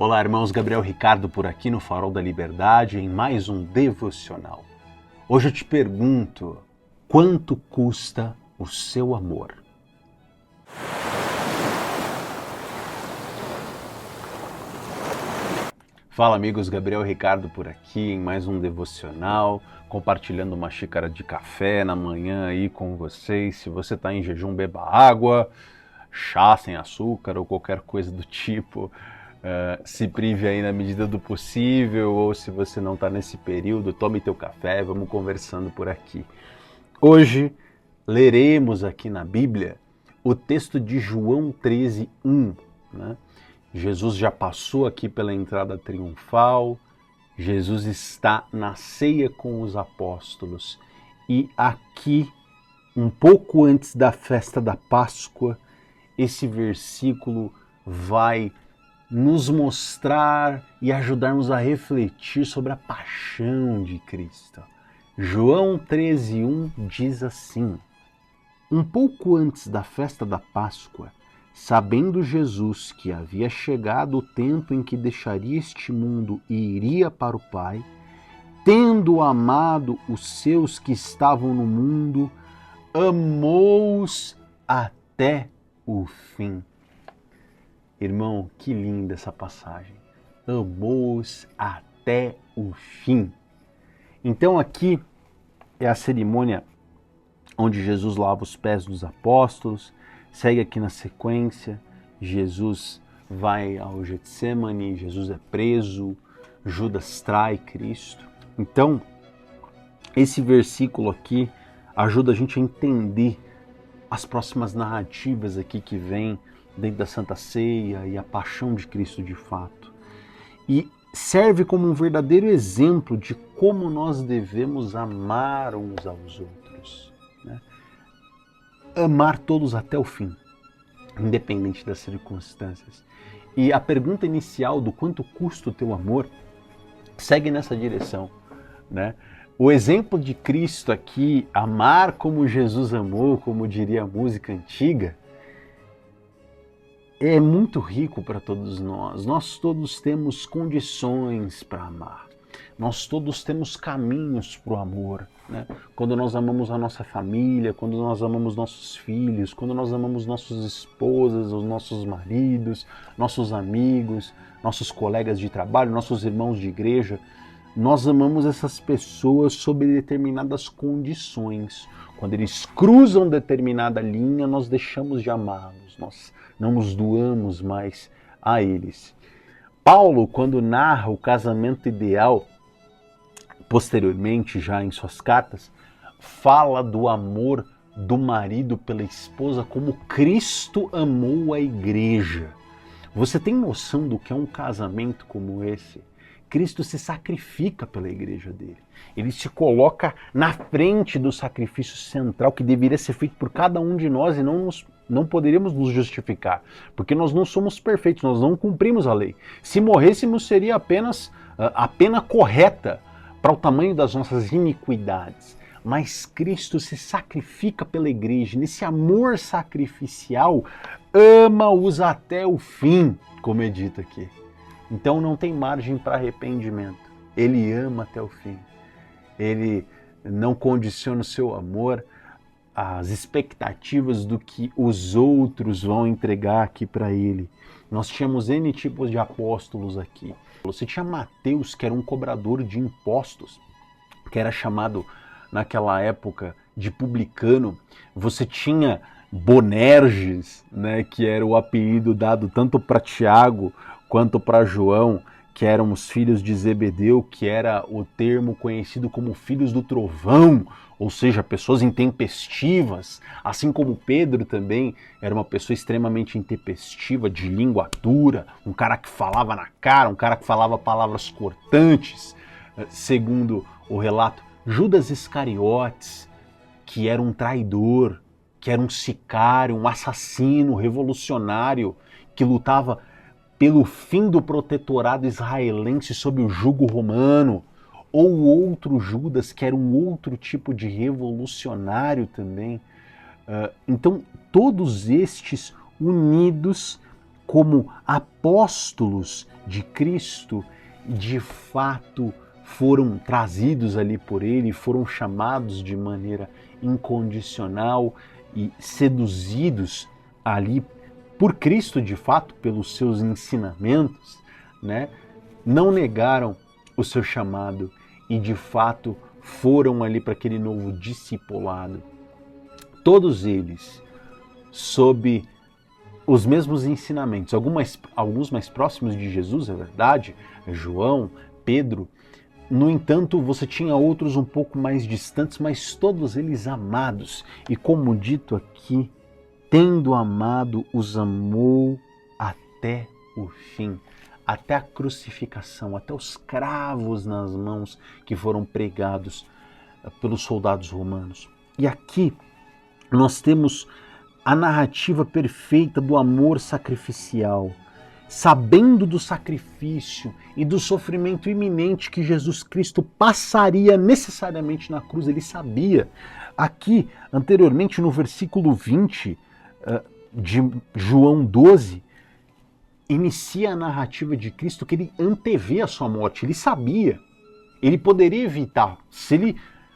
Olá, irmãos, Gabriel Ricardo por aqui no Farol da Liberdade em mais um devocional. Hoje eu te pergunto, quanto custa o seu amor? Fala, amigos, Gabriel Ricardo por aqui em mais um devocional, compartilhando uma xícara de café na manhã aí com vocês. Se você está em jejum, beba água, chá sem açúcar ou qualquer coisa do tipo. Se prive aí na medida do possível, ou se você não está nesse período, tome teu café, vamos conversando por aqui. Hoje leremos aqui na Bíblia o texto de João 13:1, né? Jesus já passou aqui pela entrada triunfal, Jesus está na ceia com os apóstolos e aqui, um pouco antes da festa da Páscoa, esse versículo vai nos mostrar e ajudar-nos a refletir sobre a paixão de Cristo. João 13:1 diz assim: Um pouco antes da festa da Páscoa, sabendo Jesus que havia chegado o tempo em que deixaria este mundo e iria para o Pai, tendo amado os seus que estavam no mundo, amou-os até o fim. Irmão, que linda essa passagem. Amou-os até o fim. Então aqui é a cerimônia onde Jesus lava os pés dos apóstolos. Segue aqui na sequência, Jesus vai ao Getsêmani, Jesus é preso, Judas trai Cristo. Então, esse versículo aqui ajuda a gente a entender as próximas narrativas aqui que vêm dentro da Santa Ceia e a paixão de Cristo de fato. E serve como um verdadeiro exemplo de como nós devemos amar uns aos outros, né? Amar todos até o fim, independente das circunstâncias. E a pergunta inicial do quanto custa o teu amor segue nessa direção, né? O exemplo de Cristo aqui, amar como Jesus amou, como diria a música antiga, é muito rico para todos nós. Nós todos temos condições para amar. Nós todos temos caminhos para o amor, né? Quando nós amamos a nossa família, quando nós amamos nossos filhos, quando nós amamos nossas esposas, os nossos maridos, nossos amigos, nossos colegas de trabalho, nossos irmãos de igreja, nós amamos essas pessoas sob determinadas condições. Quando eles cruzam determinada linha, nós deixamos de amá-los, nós não nos doamos mais a eles. Paulo, quando narra o casamento ideal, posteriormente, já em suas cartas, fala do amor do marido pela esposa como Cristo amou a igreja. Você tem noção do que é um casamento como esse? Cristo se sacrifica pela igreja dele. Ele se coloca na frente do sacrifício central que deveria ser feito por cada um de nós e não poderíamos nos justificar, porque nós não somos perfeitos, nós não cumprimos a lei. Se morrêssemos, seria apenas a pena correta para o tamanho das nossas iniquidades. Mas Cristo se sacrifica pela igreja, nesse amor sacrificial, ama-os até o fim, como é dito aqui. Então não tem margem para arrependimento. Ele ama até o fim. Ele não condiciona o seu amor às expectativas do que os outros vão entregar aqui para ele. Nós tínhamos N tipos de apóstolos aqui. Você tinha Mateus, que era um cobrador de impostos, que era chamado naquela época de publicano. Você tinha Bonerges, né, que era o apelido dado tanto para Tiago quanto para João, que eram os filhos de Zebedeu, que era o termo conhecido como filhos do trovão, ou seja, pessoas intempestivas, assim como Pedro também era uma pessoa extremamente intempestiva, de língua dura, um cara que falava na cara, um cara que falava palavras cortantes, segundo o relato. Judas Iscariotes, que era um traidor, que era um sicário, um assassino revolucionário, que lutava pelo fim do protetorado israelense sob o jugo romano, ou outro Judas, que era um outro tipo de revolucionário também. Então, todos estes unidos como apóstolos de Cristo, de fato foram trazidos ali por ele, foram chamados de maneira incondicional e seduzidos ali por Cristo, de fato, pelos seus ensinamentos, né? Não negaram o seu chamado e, de fato, foram ali para aquele novo discipulado. Todos eles, sob os mesmos ensinamentos, alguns mais próximos de Jesus, é verdade, João, Pedro. No entanto, você tinha outros um pouco mais distantes, mas todos eles amados. E como dito aqui, tendo amado, os amou até o fim, até a crucificação, até os cravos nas mãos que foram pregados pelos soldados romanos. E aqui nós temos a narrativa perfeita do amor sacrificial. Sabendo do sacrifício e do sofrimento iminente que Jesus Cristo passaria necessariamente na cruz, ele sabia. Aqui, anteriormente, no versículo 20 de João 12, inicia a narrativa de Cristo que ele antevê a sua morte, ele sabia. Ele poderia evitar, se ele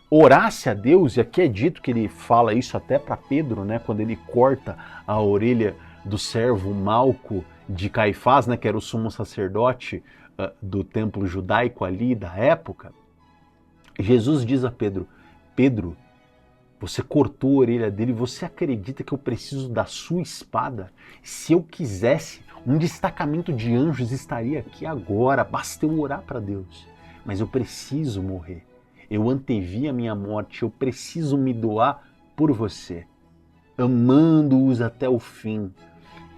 orasse a Deus, e aqui é dito que ele fala isso até para Pedro, né, quando ele corta a orelha do servo Malco de Caifás, né, que era o sumo sacerdote do templo judaico ali da época. Jesus diz a Pedro: Pedro, você cortou a orelha dele, você acredita que eu preciso da sua espada? Se eu quisesse, um destacamento de anjos estaria aqui agora, basta eu orar para Deus. Mas eu preciso morrer. Eu antevi a minha morte, eu preciso me doar por você, amando-os até o fim.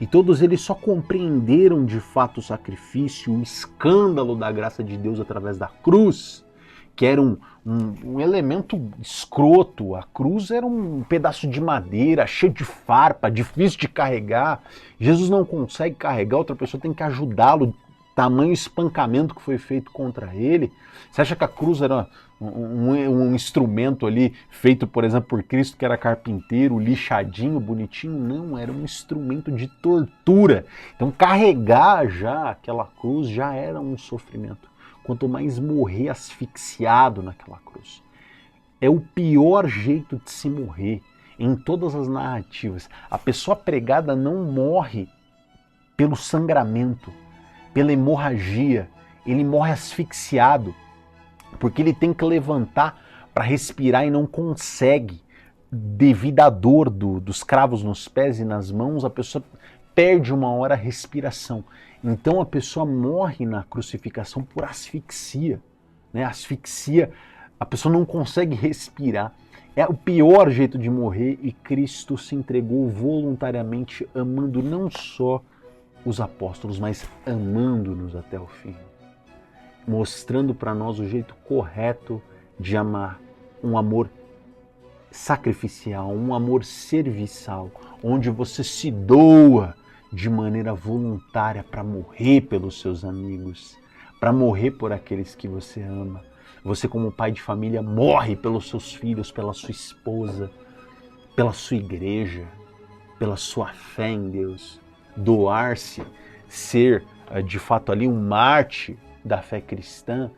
E todos eles só compreenderam de fato o sacrifício, o escândalo da graça de Deus através da cruz, que era um elemento escroto. A cruz era um pedaço de madeira, cheio de farpa, difícil de carregar. Jesus não consegue carregar, outra pessoa tem que ajudá-lo. Tamanho espancamento que foi feito contra ele. Você acha que a cruz era um instrumento ali feito, por exemplo, por Cristo, que era carpinteiro, lixadinho, bonitinho? Não, era um instrumento de tortura. Então carregar já aquela cruz já era um sofrimento. Quanto mais morrer asfixiado naquela cruz. É o pior jeito de se morrer em todas as narrativas. A pessoa pregada não morre pelo sangramento, pela hemorragia, ele morre asfixiado, porque ele tem que levantar para respirar e não consegue. Devido à dor dos cravos nos pés e nas mãos, a pessoa perde uma hora a respiração. Então a pessoa morre na crucificação por asfixia, né? Asfixia, a pessoa não consegue respirar. É o pior jeito de morrer e Cristo se entregou voluntariamente, amando não só os apóstolos, mas amando-nos até o fim, mostrando para nós o jeito correto de amar, um amor sacrificial, um amor serviçal, onde você se doa de maneira voluntária para morrer pelos seus amigos, para morrer por aqueles que você ama. Você, como pai de família, morre pelos seus filhos, pela sua esposa, pela sua igreja, pela sua fé em Deus. Doar-se, ser de fato ali um mártir da fé cristã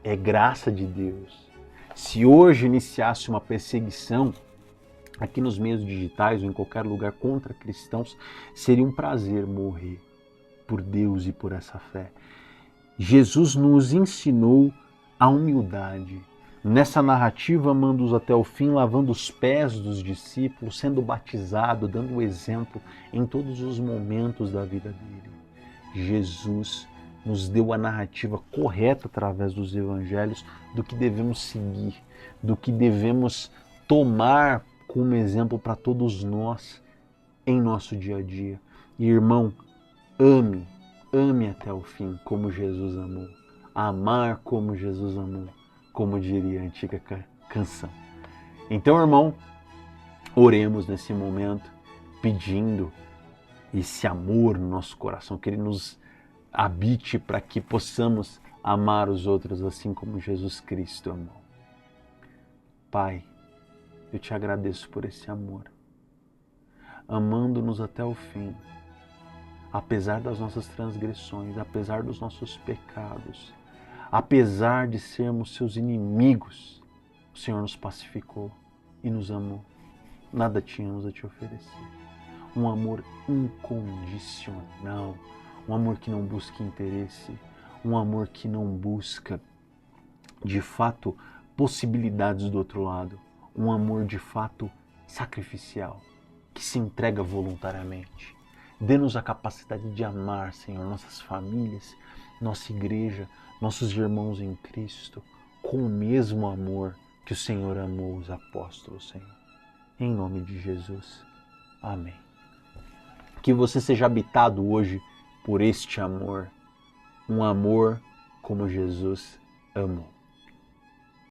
é graça de Deus. Se hoje iniciasse uma perseguição aqui nos meios digitais ou em qualquer lugar contra cristãos, seria um prazer morrer por Deus e por essa fé. Jesus nos ensinou a humildade. Nessa narrativa, amando-os até o fim, lavando os pés dos discípulos, sendo batizado, dando o exemplo em todos os momentos da vida dele. Jesus nos deu a narrativa correta através dos evangelhos do que devemos seguir, do que devemos tomar como exemplo para todos nós em nosso dia a dia. E, irmão, ame até o fim como Jesus amou. Amar como Jesus amou, como diria a antiga canção. Então, irmão, oremos nesse momento, pedindo esse amor no nosso coração, que Ele nos habite para que possamos amar os outros assim como Jesus Cristo amou. Pai, eu te agradeço por esse amor, amando-nos até o fim, apesar das nossas transgressões, apesar dos nossos pecados, apesar de sermos seus inimigos, o Senhor nos pacificou e nos amou. Nada tínhamos a te oferecer. Um amor incondicional, um amor que não busca interesse, um amor que não busca, de fato, possibilidades do outro lado, um amor de fato sacrificial, que se entrega voluntariamente. Dê-nos a capacidade de amar, Senhor, nossas famílias, nossa igreja, nossos irmãos em Cristo, com o mesmo amor que o Senhor amou os apóstolos, Senhor. Em nome de Jesus. Amém. Que você seja habitado hoje por este amor, um amor como Jesus amou.